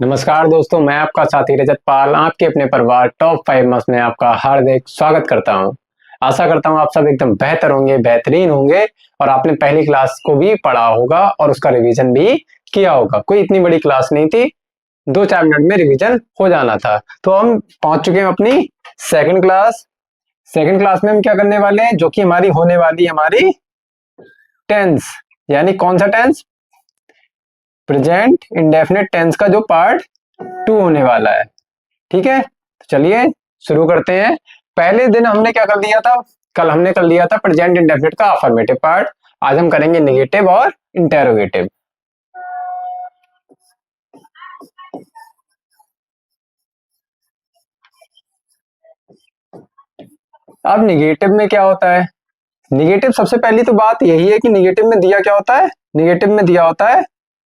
नमस्कार दोस्तों, मैं आपका साथी रजत पाल आपके अपने परिवार टॉप 5 मार्क्स में आपका हार्दिक स्वागत करता हूं। आशा करता हूं आप सब एकदम बेहतर होंगे, बेहतरीन होंगे और आपने पहली क्लास को भी पढ़ा होगा और उसका रिवीजन भी किया होगा। कोई इतनी बड़ी क्लास नहीं थी, 2-4 मिनट में रिवीजन हो जाना था। तो हम पहुंच चुके हैं अपनी सेकंड क्लास। सेकंड क्लास में हम क्या करने वाले हैं, जो कि हमारी होने वाली हमारी टेंस, यानी कौन सा टेंस, प्रेजेंट इंडेफिनिट टेंस का जो पार्ट 2 होने वाला है। ठीक है, तो चलिए शुरू करते हैं। पहले दिन हमने क्या कर दिया था, कल हमने कर लिया था प्रेजेंट इंडेफिनिट का अफर्मेटिव पार्ट। आज हम करेंगे नेगेटिव और इंटेरोगेटिव। अब निगेटिव में क्या होता है, निगेटिव सबसे पहली तो बात यही है कि निगेटिव में दिया क्या होता है, निगेटिव में दिया होता है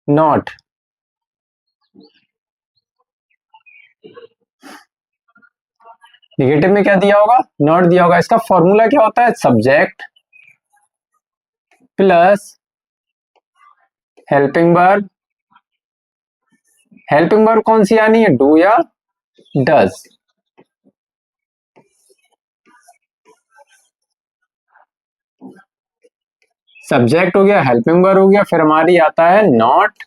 नॉट। निगेटिव में क्या दिया होगा, नॉट दिया होगा। इसका फॉर्मूला क्या होता है, subject plus helping verb. Helping verb कौन सी आनी है, डू या डज। सब्जेक्ट हो गया, हेल्पिंग वर्ब हो गया, फिर हमारी आता है नॉट,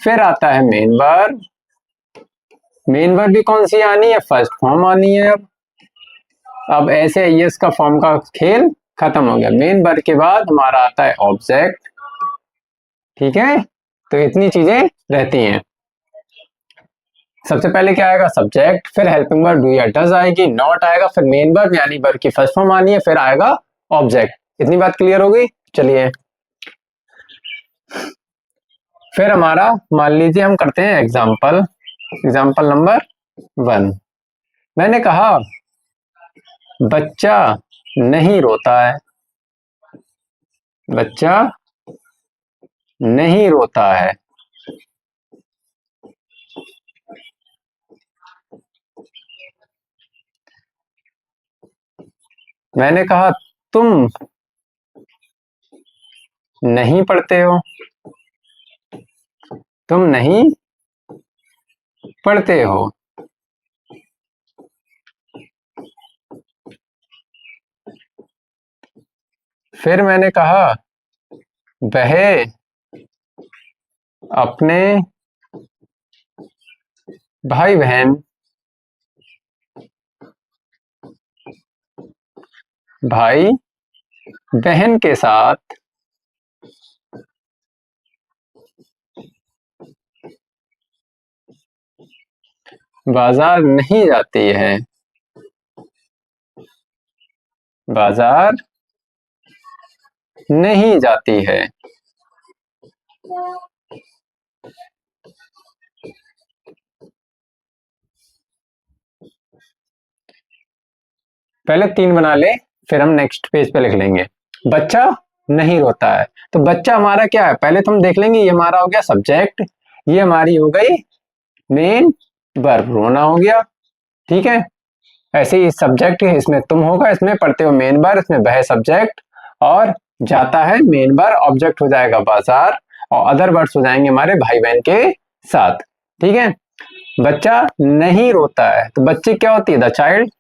फिर आता है मेन वर्ब। मेन वर्ब भी कौन सी आनी है, फर्स्ट फॉर्म आनी है। अब ऐसे यस का फॉर्म का खेल खत्म हो गया। मेन वर्ब के बाद हमारा आता है ऑब्जेक्ट। ठीक है, तो इतनी चीजें रहती हैं। सबसे पहले क्या आएगा, सब्जेक्ट, फिर हेल्पिंग वर्ब डू या डज आएगी, नॉट आएगा, फिर मेन वर्ब यानी वर्ब की फर्स्ट फॉर्म आनी है, फिर आएगा ऑब्जेक्ट। इतनी बात क्लियर हो गई। चलिए फिर हमारा मान लीजिए हम करते हैं एग्जाम्पल। Example number 1। मैंने कहा बच्चा नहीं रोता है। बच्चा नहीं रोता है। मैंने कहा तुम नहीं पढ़ते हो। तुम नहीं पढ़ते हो। फिर मैंने कहा वह अपने भाई बहन भाई बहन के साथ बाजार नहीं जाती है। बाजार नहीं जाती है। पहले 3 बना ले, फिर हम नेक्स्ट पेज पे लिख लेंगे। बच्चा नहीं रोता है, तो बच्चा हमारा क्या है, पहले तो हम देख लेंगे। ये हमारा हो गया सब्जेक्ट, ये हमारी हो गई मेन वर्ब, रोना हो गया। ठीक है, ऐसे ही सब्जेक्ट इसमें तुम होगा, इसमें पढ़ते हो मेन वर्ब, इसमें वह सब्जेक्ट और जाता है मेन वर्ब, ऑब्जेक्ट हो जाएगा बाजार और अदर वर्ड्स हो जाएंगे हमारे भाई बहन के साथ। ठीक है, बच्चा नहीं रोता है, तो बच्चे क्या होती है, the child.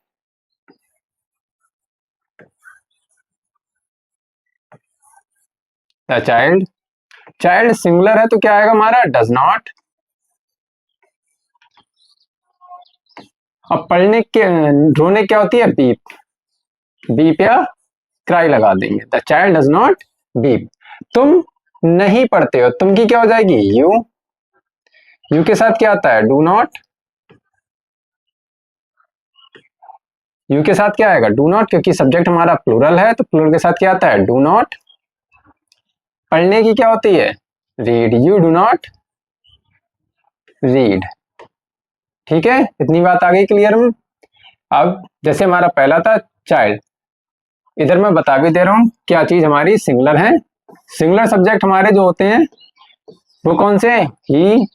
The child, child singular है तो क्या आएगा हमारा, डज नॉट। अब पढ़ने के रोने क्या होती है, बीप। बीप या क्राई लगा देंगे, the child does not beep. तुम नहीं पढ़ते हो, तुम की क्या हो जाएगी, यू। यू के साथ क्या आता है, डू नॉट। यू के साथ क्या आएगा, डू नॉट, क्योंकि सब्जेक्ट हमारा प्लूरल है तो प्लूरल के साथ क्या आता है, डू नॉट। पढ़ने की क्या होती है, read. You do not read. ठीक है, इतनी बात आ गई क्लियर में। अब जैसे हमारा पहला था चाइल्ड, इधर मैं बता भी दे रहा हूं क्या चीज हमारी सिंगुलर है। सिंगुलर सब्जेक्ट हमारे जो होते हैं वो कौन से, ही,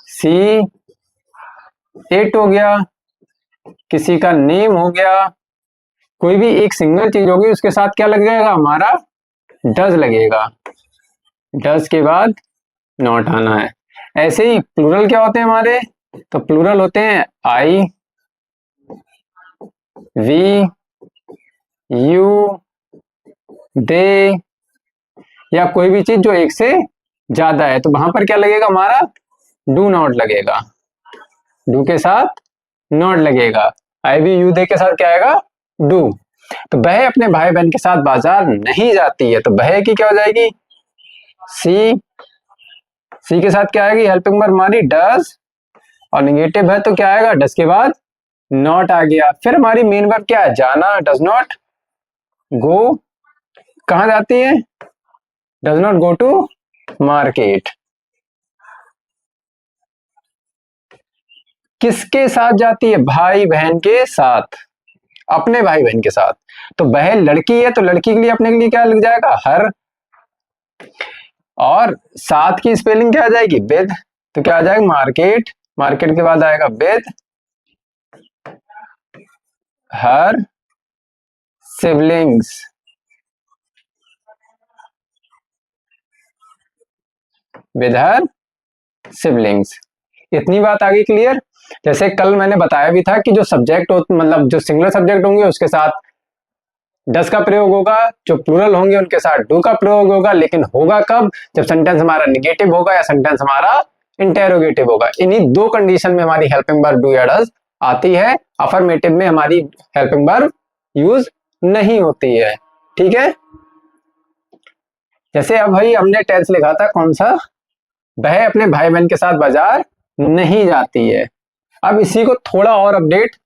सी, इट हो गया, किसी का नेम हो गया, कोई भी एक सिंगल चीज होगी उसके साथ क्या लगेगा हमारा, डज लगेगा। डज के बाद नॉट आना है। ऐसे ही प्लूरल क्या होते हैं हमारे, तो प्लूरल होते हैं आई, वी, यू, दे, या कोई भी चीज जो एक से ज्यादा है, तो वहां पर क्या लगेगा हमारा, डू नॉट लगेगा, डू के साथ नॉट लगेगा। आई वी यू दे के साथ क्या आएगा, डू। तो वह अपने भाई बहन के साथ बाजार नहीं जाती है, तो वह की क्या हो जाएगी, सी, सी के साथ क्या आएगी, हेल्पिंग वर्ब हमारी डज, और निगेटिव है तो क्या आएगा, डज के बाद नॉट आ गया। फिर हमारी मेन वर्ब क्या है, जाना, डज नॉट गो, कहां जाती है, does not go to market. किसके साथ जाती है, भाई बहन के साथ, अपने भाई बहन के साथ। तो वह लड़की है तो लड़की के लिए अपने के लिए क्या लग जाएगा, हर, और साथ की स्पेलिंग क्या आ जाएगी, विद, तो क्या आ जाएगा, मार्केट, मार्केट के बाद आएगा with her siblings, with her siblings. इतनी बात आ गई क्लियर। जैसे कल मैंने बताया भी था कि जो सब्जेक्ट मतलब जो सिंगुलर सब्जेक्ट होंगे उसके साथ डस का प्रयोग होगा, जो प्लूरल होंगे उनके साथ डू का प्रयोग होगा, लेकिन होगा कब, जब सेंटेंस हमारा निगेटिव होगा या सेंटेंस हमारा इंटेरोगेटिव होगा। इन्हीं दो कंडीशन में हमारी हेल्पिंग वर्ब डू या डज आती है, अफर्मेटिव में हमारी हेल्पिंग वर्ब यूज नहीं होती है। ठीक है, जैसे अब भाई हमने टेंस लिखा था कौन सा, वह अपने भाई बहन के साथ बाजार नहीं जाती है। अब इसी को थोड़ा और अपडेट,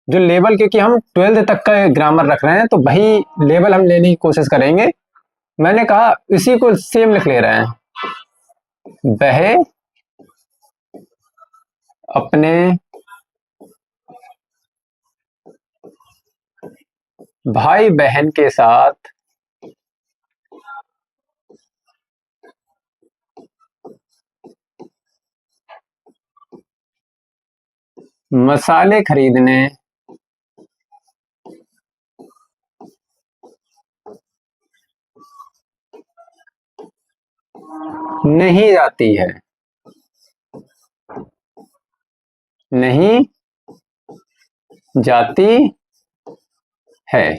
जो लेवल, क्योंकि हम 12th तक का ग्रामर रख रहे हैं तो वही लेवल हम लेने की कोशिश करेंगे। मैंने कहा इसी को सेम लिख ले रहे हैं, वह अपने भाई बहन के साथ मसाले खरीदने नहीं जाती है, नहीं जाती है।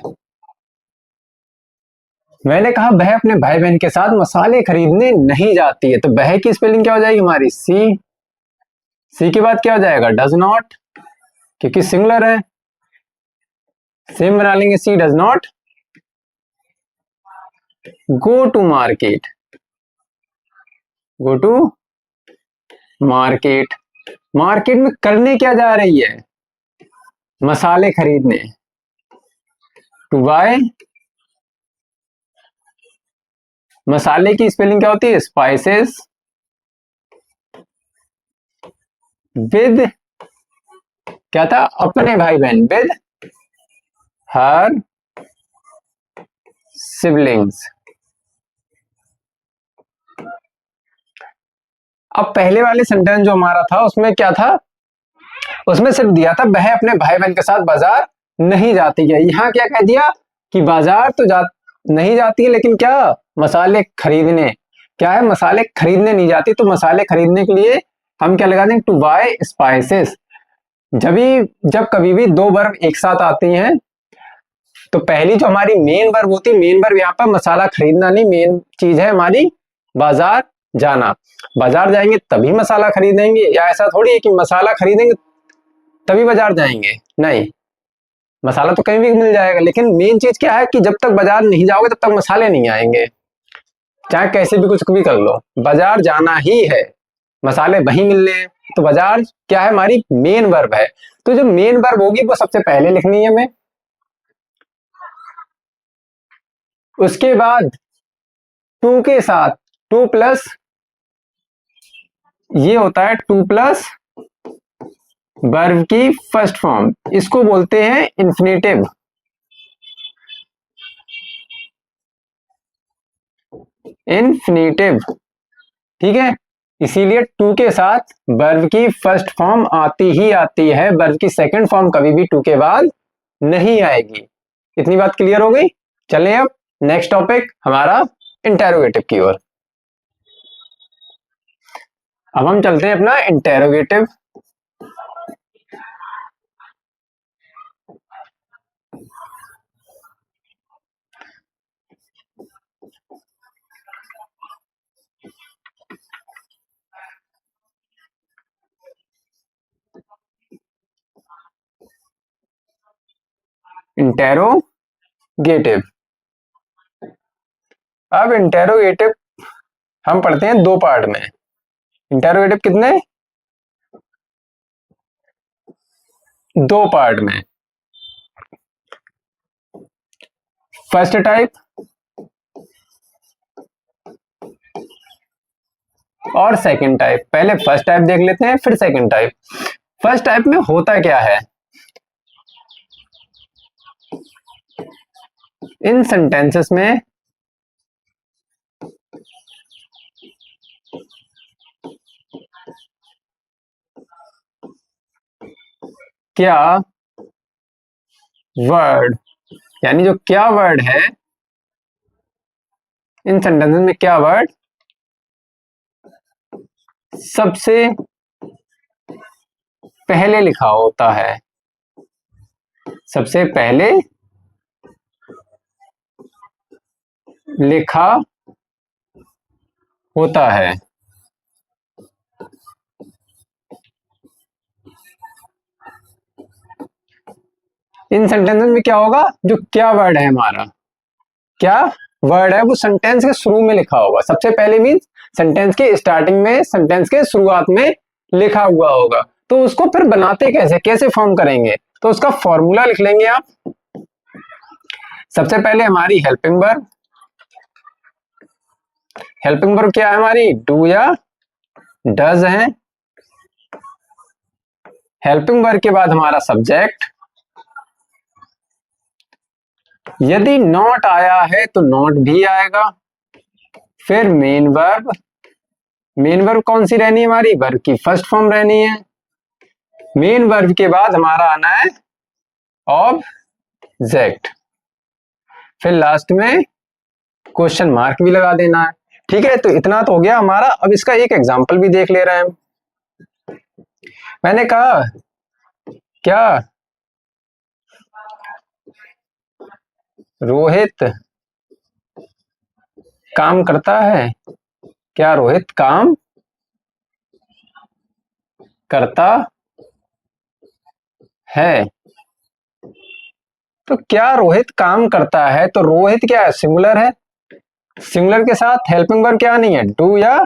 मैंने कहा वह अपने भाई बहन के साथ मसाले खरीदने नहीं जाती है, तो वह की स्पेलिंग क्या हो जाएगी हमारी, सी, सी के बाद क्या हो जाएगा, डज नॉट, क्योंकि सिंगुलर है, सेम बना लेंगे, she does not go to market, go to market. Market में करने क्या जा रही है, मसाले खरीदने, टू बाय, मसाले की स्पेलिंग क्या होती है, स्पाइसेस, विद, क्या था, अपने भाई बहन, विद हर सिबलिंग्स। अब पहले वाले सेंटेंस जो हमारा था उसमें क्या था, उसमें सिर्फ दिया था वह अपने भाई बहन के साथ बाजार नहीं जाती है। यहाँ क्या कह दिया कि बाजार तो नहीं जाती है, लेकिन क्या, मसाले खरीदने, क्या है, मसाले खरीदने नहीं जाती। तो मसाले खरीदने के लिए हम क्या लगा देंगे, टू बाय स्पाइसेस। जब कभी भी दो वर्ब एक साथ आती हैं तो पहली जो हमारी मेन वर्ब होती है, मेन वर्ब यहाँ पर मसाला खरीदना नहीं, मेन चीज है हमारी बाजार जाना। बाजार जाएंगे तभी मसाला खरीदेंगे, या ऐसा थोड़ी है कि मसाला खरीदेंगे तभी बाजार जाएंगे, नहीं, मसाला तो कहीं भी मिल जाएगा, लेकिन मेन चीज क्या है कि जब तक बाजार नहीं जाओगे तब तक मसाले नहीं आएंगे, चाहे कैसे भी कुछ भी कर लो, बाजार जाना ही है, मसाले वहीं मिलने हैं। तो बाजार क्या है, हमारी मेन वर्ब है। तो जो मेन वर्ब होगी वो सबसे पहले लिखनी है हमें, उसके बाद टू के साथ, टू प्लस, ये होता है टू प्लस वर्ब की फर्स्ट फॉर्म, इसको बोलते हैं इन्फिनेटिव, इन्फिनेटिव। ठीक है, इसीलिए टू के साथ वर्ब की फर्स्ट फॉर्म आती ही आती है, वर्ब की सेकंड फॉर्म कभी भी टू के बाद नहीं आएगी। इतनी बात क्लियर हो गई। चलें अब नेक्स्ट टॉपिक हमारा इंटेरोगेटिव की ओर। अब हम चलते हैं अपना इंटेरोगेटिव। इंटेरोगेटिव। अब इंटेरोगेटिव हम पढ़ते हैं दो पार्ट में। इंटेरोगेटिव कितने? दो पार्ट में। फर्स्ट टाइप और सेकंड टाइप। पहले फर्स्ट टाइप देख लेते हैं, फिर सेकंड टाइप। फर्स्ट टाइप में होता क्या है? इन सेंटेंसेस में क्या वर्ड, यानी जो क्या वर्ड है, इन सेंटेंसेस में क्या वर्ड सबसे पहले लिखा होता है? सबसे पहले लिखा होता है। इन सेंटेंसेस में क्या होगा? जो क्या वर्ड है हमारा, क्या वर्ड है वो सेंटेंस के शुरू में लिखा होगा। सबसे पहले मीन्स सेंटेंस के स्टार्टिंग में, सेंटेंस के शुरुआत में लिखा हुआ होगा। तो उसको फिर बनाते कैसे, कैसे फॉर्म करेंगे? तो उसका फॉर्मूला लिख लेंगे आप। सबसे पहले हमारी हेल्पिंग वर्ब। हेल्पिंग वर्ब क्या है हमारी? डू या डज है। हेल्पिंग वर्ब के बाद हमारा सब्जेक्ट। यदि नॉट आया है तो नॉट भी आएगा। फिर मेन वर्ब। मेन वर्ब कौन सी रहनी है हमारी? वर्ब की फर्स्ट फॉर्म रहनी है। मेन वर्ब के बाद हमारा आना है ऑब्जेक्ट। फिर लास्ट में क्वेश्चन मार्क भी लगा देना है। ठीक है, तो इतना तो हो गया हमारा। अब इसका एक एग्जांपल भी देख ले रहे हैं हम। मैंने कहा क्या रोहित काम करता है? क्या रोहित काम करता है? तो क्या रोहित काम करता है, तो रोहित क्या है? सिंगुलर है। सिंगुलर के साथ हेल्पिंग वर्ब क्या नहीं है? डू या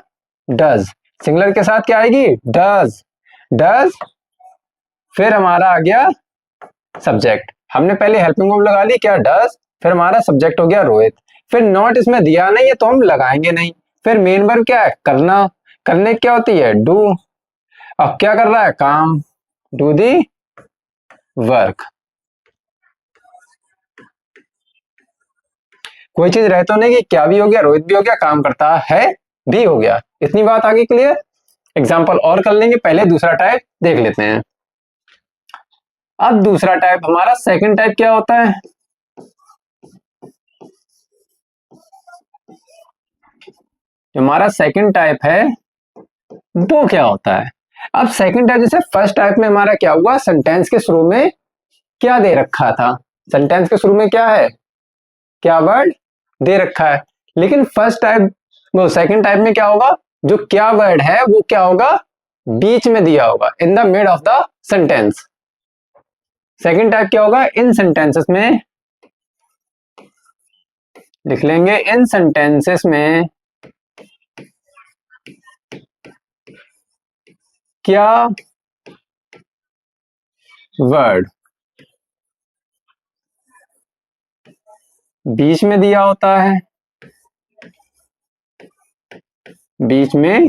डज। सिंगुलर के साथ क्या आएगी? डज। डज। फिर हमारा आ गया सब्जेक्ट। हमने पहले हेल्पिंग वर्ब लगा ली, क्या? डज। फिर हमारा सब्जेक्ट हो गया रोहित। फिर नॉट इसमें दिया नहीं है तो हम लगाएंगे नहीं। फिर मेन वर्ब क्या है? करना। करने क्या होती है? डू। अब क्या कर रहा है? काम। Do the work. कोई चीज रह तो नहीं कि क्या भी हो गया, रोहित भी हो गया, काम करता है भी हो गया। इतनी बात आगे क्लियर? एग्जाम्पल और कर लेंगे, पहले दूसरा टाइप देख लेते हैं। अब दूसरा टाइप हमारा सेकंड टाइप क्या होता है? जो हमारा सेकंड टाइप है वो क्या होता है? अब सेकंड टाइप जैसे फर्स्ट टाइप में हमारा क्या हुआ? सेंटेंस के शुरू में क्या दे रखा था? सेंटेंस के शुरू में क्या है? क्या वर्ड दे रखा है। लेकिन फर्स्ट टाइप, वो सेकंड टाइप में क्या होगा? जो क्या वर्ड है वो क्या होगा? बीच में दिया होगा, in the mid of the sentence. Second type क्या होगा? इन सेंटेंसेस में लिख लेंगे, इन सेंटेंसेस में क्या वर्ड बीच में दिया होता है, बीच में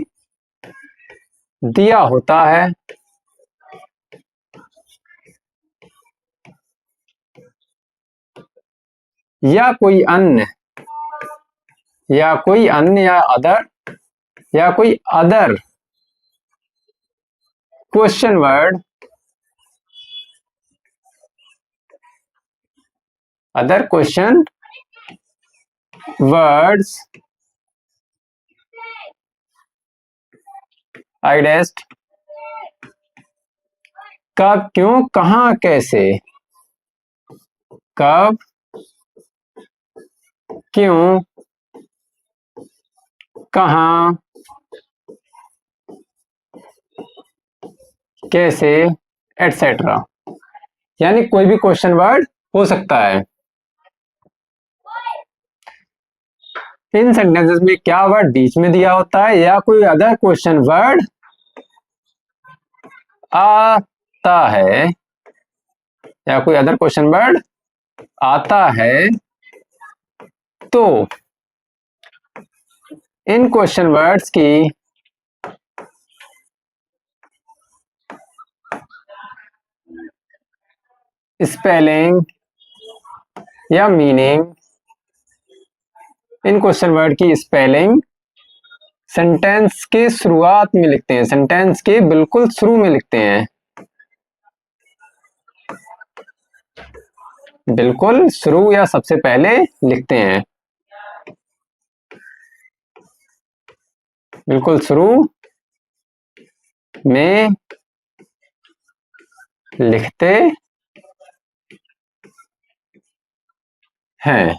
दिया होता है, या कोई अन्य, या कोई अन्य, या अदर, या कोई other question word, other question words I डेस्ट, कब, क्यों, कहाँ, कैसे। कब, क्यों, कहाँ, कैसे, एटसेट्रा। यानी कोई भी क्वेश्चन वर्ड हो सकता है। इन सेंटेंसेस में क्या वर्ड बीच में दिया होता है या कोई अदर क्वेश्चन वर्ड आता है, या कोई अदर क्वेश्चन वर्ड आता है, तो इन क्वेश्चन वर्ड्स की स्पेलिंग या मीनिंग, इन क्वेश्चन वर्ड की स्पेलिंग सेंटेंस के शुरुआत में लिखते हैं, सेंटेंस के बिल्कुल शुरू में लिखते हैं, बिल्कुल शुरू या सबसे पहले लिखते हैं, बिल्कुल शुरू में लिखते हैं।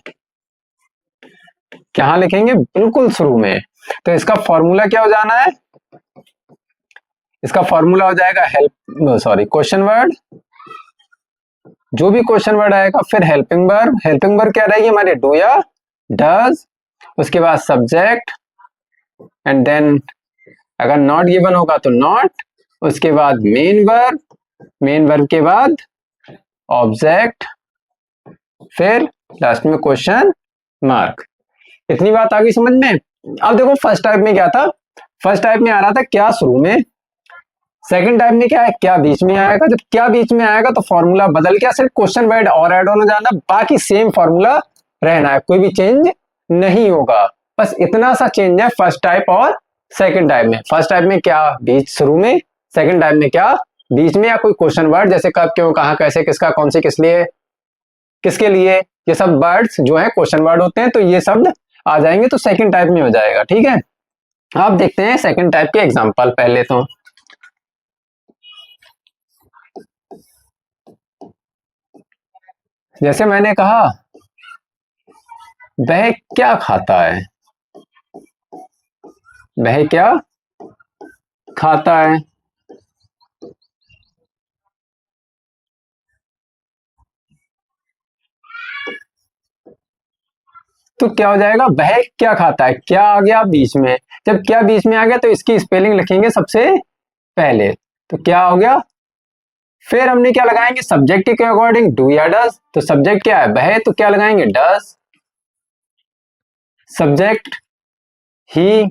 क्या लिखेंगे? बिल्कुल शुरू में। तो इसका फॉर्मूला क्या हो जाना है? इसका फॉर्मूला हो जाएगा हेल्प, सॉरी, क्वेश्चन वर्ड, जो भी क्वेश्चन वर्ड आएगा, फिर हेल्पिंग वर्ब। हेल्पिंग वर्ब क्या रहेगी हमारे? डू या डज, उसके बाद सब्जेक्ट, एंड देन अगर नॉट गिवन होगा तो नॉट, उसके बाद मेन वर्ब, मेन वर्ब के बाद ऑब्जेक्ट, फिर लास्ट में क्वेश्चन मार्क। इतनी बात आ गई समझ में? अब देखो फर्स्ट टाइप में क्या था, फर्स्ट टाइप में आ रहा था क्या शुरू में, सेकंड टाइप में क्या है, क्या बीच में आएगा। जब क्या बीच में आएगा तो फॉर्मूला बदल के सिर्फ क्वेश्चन वर्ड और ऐड ऑन हो जाना, बाकी सेम फॉर्मूला रहना है, कोई भी चेंज नहीं होगा। बस इतना सा चेंज है फर्स्ट टाइप और सेकंड टाइप में। फर्स्ट टाइप में क्या बीच शुरू में, सेकंड टाइप में क्या बीच में, या कोई क्वेश्चन वर्ड जैसे कब, क्यों, कहां, कैसे, किसका, कौन से, किस लिए, किसके लिए, ये सब वर्ड्स जो है क्वेश्चन वर्ड होते हैं, तो ये शब्द आ जाएंगे तो सेकंड टाइप में हो जाएगा। ठीक है, अब देखते हैं सेकंड टाइप के एग्जांपल पहले। तो जैसे मैंने कहा वह क्या खाता है, वह क्या खाता है, तो क्या हो जाएगा? वह क्या खाता है, क्या आ गया बीच में। जब क्या बीच में आ गया तो इसकी स्पेलिंग लिखेंगे सबसे पहले। तो क्या हो गया, फिर हमने क्या लगाएंगे सब्जेक्ट के अकॉर्डिंग, डू या डज। तो सब्जेक्ट क्या है? वह, तो क्या लगाएंगे? डज। सब्जेक्ट ही,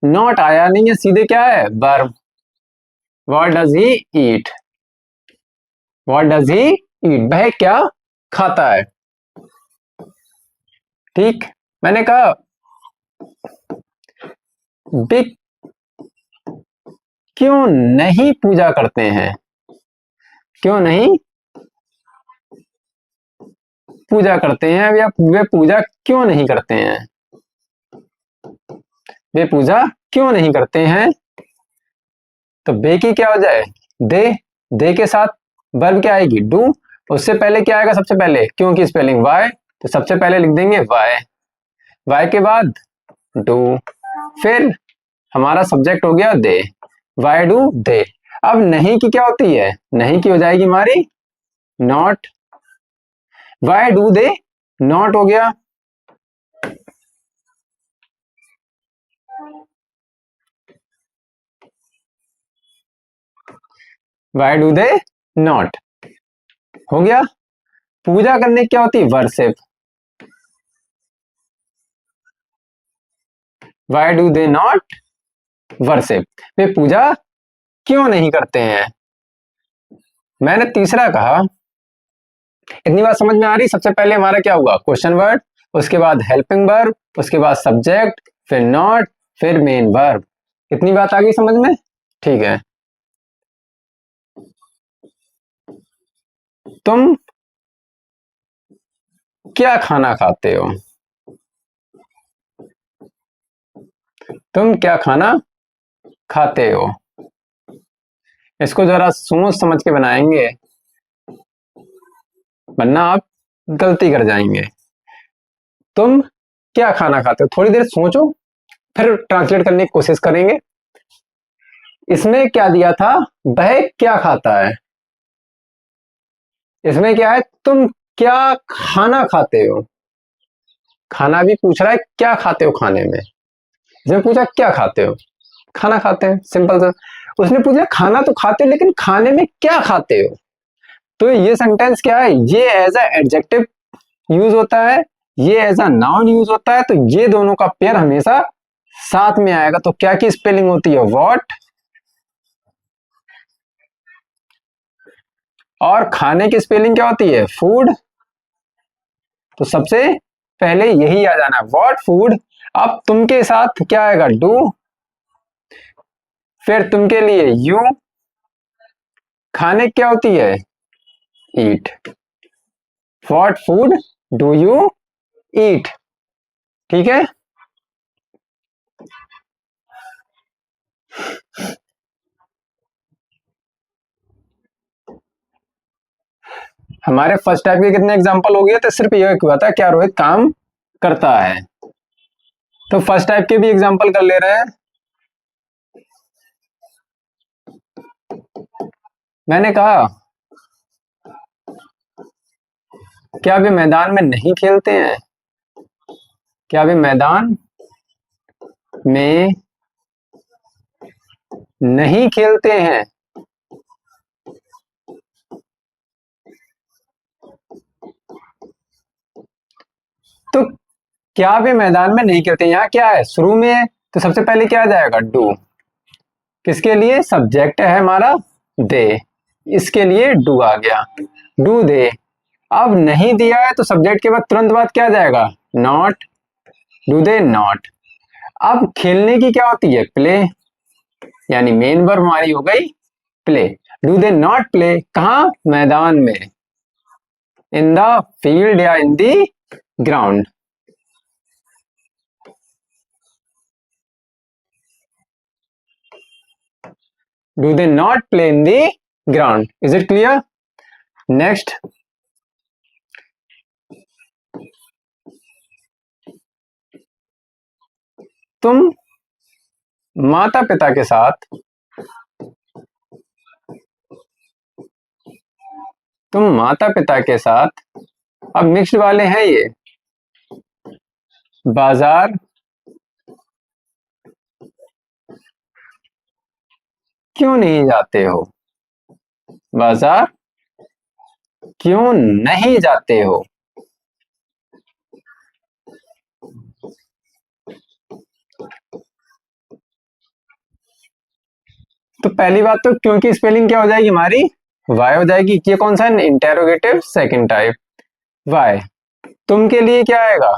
नॉट आया नहीं है, सीधे क्या है? Verb. What does he eat, what does he eat, वह क्या खाता है। ठीक, मैंने कहा वे क्यों नहीं पूजा करते हैं, क्यों नहीं पूजा करते हैं, या वे पूजा क्यों नहीं करते हैं, वे पूजा क्यों नहीं करते हैं। तो बे की क्या हो जाए? दे, दे के साथ वर्ब क्या आएगी? डू। उससे पहले क्या आएगा? सबसे पहले क्यों की स्पेलिंग वाई, तो सबसे पहले लिख देंगे वाई, वाई के बाद डू, फिर हमारा सब्जेक्ट हो गया दे, वाई डू दे। अब नहीं की क्या होती है? नहीं की हो जाएगी हमारी not, Y do they not हो गया, वाई डू दे नॉट हो गया। पूजा करने की क्या होती है? Worship, why do they not worship, वे पूजा क्यों नहीं करते हैं। मैंने तीसरा कहा, इतनी बात समझ में आ रही? सबसे पहले हमारा क्या हुआ? क्वेश्चन वर्ड, उसके बाद हेल्पिंग वर्ब, उसके बाद सब्जेक्ट, फिर नॉट, फिर मेन वर्ब। इतनी बात आ गई समझ में? ठीक है, तुम क्या खाना खाते हो, तुम क्या खाना खाते हो। इसको जरा सोच समझ के बनाएंगे, वरना आप गलती कर जाएंगे। तुम क्या खाना खाते हो, थोड़ी देर सोचो, फिर ट्रांसलेट करने की कोशिश करेंगे। इसमें क्या दिया था, वह क्या खाता है। इसमें क्या है, तुम क्या खाना खाते हो। खाना भी पूछ रहा है, क्या खाते हो खाने में। इसने पूछा क्या खाते हो, खाना खाते हैं, सिंपल सा। उसने पूछा खाना तो खाते हो, लेकिन खाने में क्या खाते हो। तो ये सेंटेंस क्या है, ये एज अ एडजेक्टिव यूज होता है, ये एज अ नाउन यूज होता है। तो ये दोनों का पेयर हमेशा साथ में आएगा। तो क्या की स्पेलिंग होती है, व्हाट, और खाने की स्पेलिंग क्या होती है, फूड। तो सबसे पहले यही आ जाना है, व्हाट फूड। अब तुम के साथ क्या आएगा, डू, फिर तुम के लिए यू, खाने क्या होती है, eat. What food do you eat. ठीक है। हमारे फर्स्ट टाइप के कितने एग्जांपल हो गए थे, सिर्फ ये हुआ था क्या रोहित काम करता है। तो फर्स्ट टाइप के भी एग्जांपल कर ले रहे हैं। मैंने कहा क्या वे मैदान में नहीं खेलते हैं, क्या वे मैदान में नहीं खेलते हैं। तो क्या वे मैदान में नहीं खेलते, यहाँ क्या है शुरू में है, तो सबसे पहले क्या आ जाएगा, डू। किसके लिए, सब्जेक्ट है हमारा दे, इसके लिए डू आ गया, डू दे। अब नहीं दिया है तो सब्जेक्ट के बाद तुरंत बाद क्या आ जाएगा, नॉट, डू दे नॉट। अब खेलने की क्या होती है, प्ले, यानी मेन वर्ब हमारी हो गई play. Do they not play, कहा, मैदान में, इन द फील्ड या in the ground. Do they not play in the ground, is it clear. Next, तुम माता पिता के साथ, तुम माता पिता के साथ, अब मिक्स्ड वाले हैं ये, बाजार क्यों नहीं जाते हो, बाजार क्यों नहीं जाते हो। तो पहली बात तो क्यों की स्पेलिंग क्या हो जाएगी हमारी, वाई हो जाएगी। ये कौन सा है, इंटेरोगेटिव सेकंड टाइप, वाई। तुम के लिए क्या आएगा,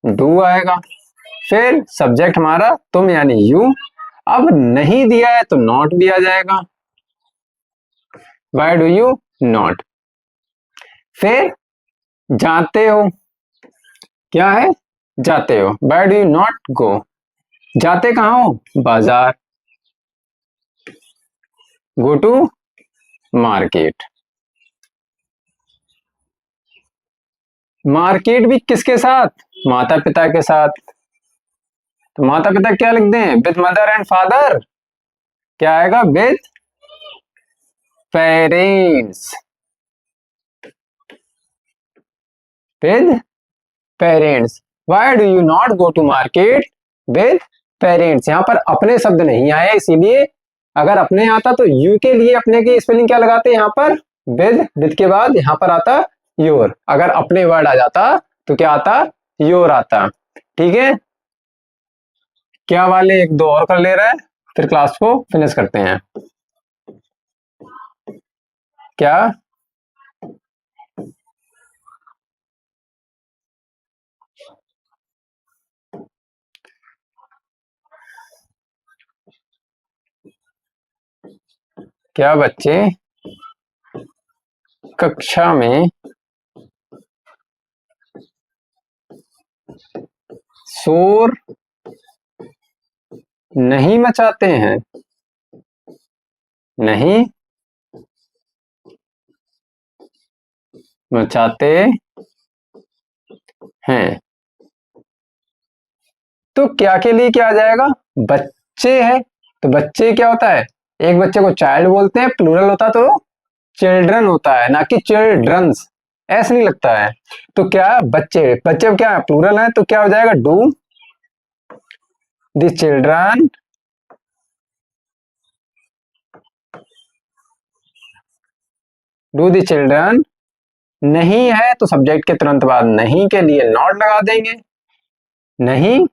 डू आएगा, फिर सब्जेक्ट हमारा तुम यानी यू। अब नहीं दिया है तो नॉट भी आ जाएगा, वाई डू यू नॉट। फिर जाते हो, क्या है, जाते हो, वाई डू यू नॉट गो। जाते कहाँ हो, बाजार, गो टू मार्केट। मार्केट भी किसके साथ, माता पिता के साथ। तो माता पिता क्या लिख दें, विद मदर एंड फादर, क्या आएगा, with parents, with parents. Why do you not go to market with parents. यहां पर अपने शब्द नहीं आए, इसीलिए अगर अपने आता तो यू के लिए अपने की स्पेलिंग क्या लगाते, यहां पर विद के बाद यहां पर आता योर। अगर अपने वर्ड आ जाता तो क्या आता, योर आता। ठीक है, क्या वाले एक दो और कर ले रहा है, फिर क्लास को फिनिश करते हैं। क्या, क्या बच्चे कक्षा में शोर नहीं मचाते हैं। नहीं मचाते हैं। तो क्या के लिए क्या आ जाएगा? बच्चे है, तो बच्चे क्या होता है? एक बच्चे को चाइल्ड बोलते हैं, प्लूरल होता तो चिल्ड्रन होता है, ना कि चिल्ड्रंस। ऐसे नहीं लगता है। तो क्या बच्चे, बच्चे क्या प्लूरल है, तो क्या हो जाएगा? Do the children do the children. नहीं है तो सब्जेक्ट के तुरंत बाद नहीं के लिए नॉट लगा देंगे। नहीं।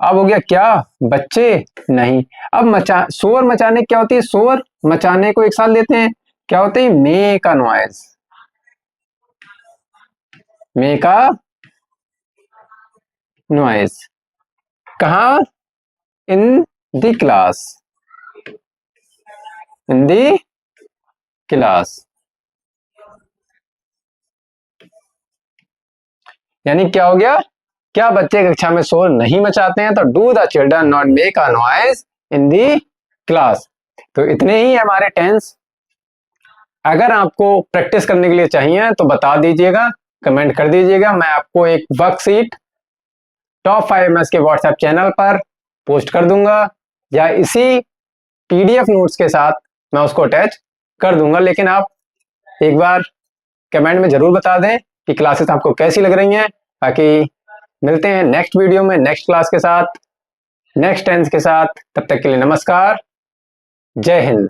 अब हो गया क्या? बच्चे नहीं। अब शोर मचाने क्या होती है? शोर मचाने को एक साथ लेते हैं, क्या होते हैं? Make a noise. Make a noise. कहा? In the class. In the class. यानी क्या हो गया? क्या बच्चे कक्षा में शोर नहीं मचाते हैं? तो do the children not make a noise in the class. तो इतने ही हमारे टेंस। अगर आपको प्रैक्टिस करने के लिए चाहिए तो बता दीजिएगा, कमेंट कर दीजिएगा। मैं आपको एक वर्कशीट टॉप 5 एमएस के व्हाट्सएप चैनल पर पोस्ट कर दूंगा, या इसी पीडीएफ नोट्स के साथ मैं उसको अटैच कर दूंगा। लेकिन आप एक बार कमेंट में जरूर बता दें कि क्लासेस आपको कैसी लग रही हैं, ताकि मिलते हैं नेक्स्ट वीडियो में नेक्स्ट क्लास के साथ, नेक्स्ट टेंस के साथ। तब तक के लिए नमस्कार, जय हिंद।